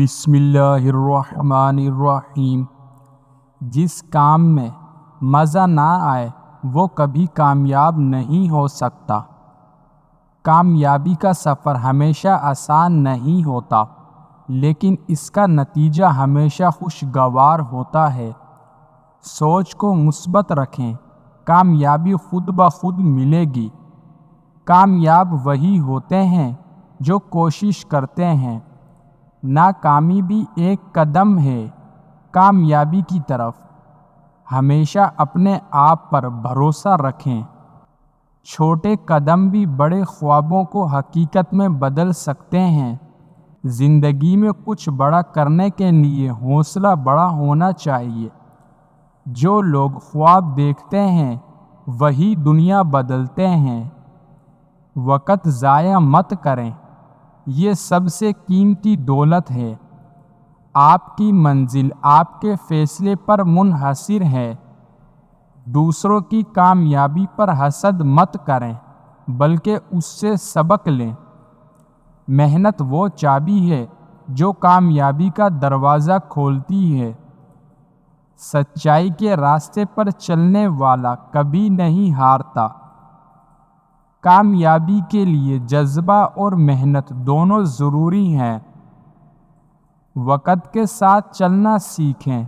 بسم اللہ الرحمن الرحیم۔ جس کام میں مزہ نہ آئے وہ کبھی کامیاب نہیں ہو سکتا۔ کامیابی کا سفر ہمیشہ آسان نہیں ہوتا، لیکن اس کا نتیجہ ہمیشہ خوشگوار ہوتا ہے۔ سوچ کو مثبت رکھیں، کامیابی خود بخود ملے گی۔ کامیاب وہی ہوتے ہیں جو کوشش کرتے ہیں۔ ناکامی بھی ایک قدم ہے کامیابی کی طرف۔ ہمیشہ اپنے آپ پر بھروسہ رکھیں۔ چھوٹے قدم بھی بڑے خوابوں کو حقیقت میں بدل سکتے ہیں۔ زندگی میں کچھ بڑا کرنے کے لیے حوصلہ بڑا ہونا چاہیے۔ جو لوگ خواب دیکھتے ہیں وہی دنیا بدلتے ہیں۔ وقت ضائع مت کریں، یہ سب سے قیمتی دولت ہے۔ آپ کی منزل آپ کے فیصلے پر منحصر ہے۔ دوسروں کی کامیابی پر حسد مت کریں، بلکہ اس سے سبق لیں۔ محنت وہ چابی ہے جو کامیابی کا دروازہ کھولتی ہے۔ سچائی کے راستے پر چلنے والا کبھی نہیں ہارتا۔ کامیابی کے لیے جذبہ اور محنت دونوں ضروری ہیں۔ وقت کے ساتھ چلنا سیکھیں،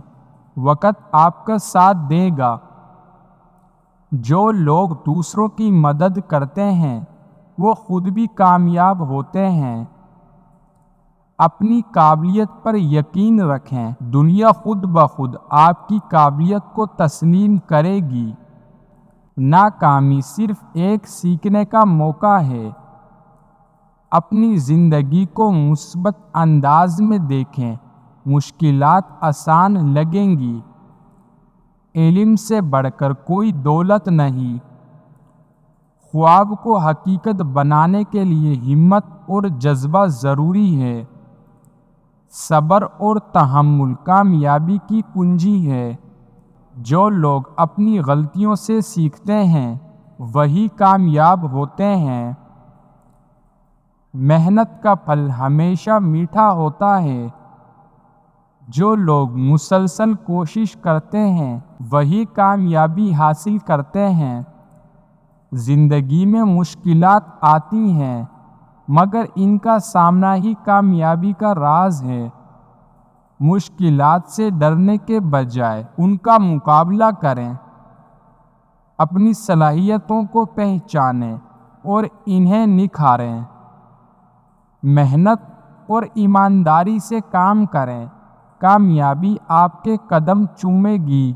وقت آپ کا ساتھ دے گا۔ جو لوگ دوسروں کی مدد کرتے ہیں وہ خود بھی کامیاب ہوتے ہیں۔ اپنی قابلیت پر یقین رکھیں، دنیا خود بخود آپ کی قابلیت کو تسلیم کرے گی۔ ناکامی صرف ایک سیکھنے کا موقع ہے۔ اپنی زندگی کو مثبت انداز میں دیکھیں، مشکلات آسان لگیں گی۔ علم سے بڑھ کر کوئی دولت نہیں۔ خواب کو حقیقت بنانے کے لیے ہمت اور جذبہ ضروری ہے۔ صبر اور تحمل کامیابی کی کنجی ہے۔ جو لوگ اپنی غلطیوں سے سیکھتے ہیں وہی کامیاب ہوتے ہیں۔ محنت کا پھل ہمیشہ میٹھا ہوتا ہے۔ جو لوگ مسلسل کوشش کرتے ہیں وہی کامیابی حاصل کرتے ہیں۔ زندگی میں مشکلات آتی ہیں، مگر ان کا سامنا ہی کامیابی کا راز ہے۔ مشکلات سے ڈرنے کے بجائے ان کا مقابلہ کریں۔ اپنی صلاحیتوں کو پہچانیں اور انہیں نکھاریں۔ محنت اور ایمانداری سے کام کریں، کامیابی آپ کے قدم چومے گی۔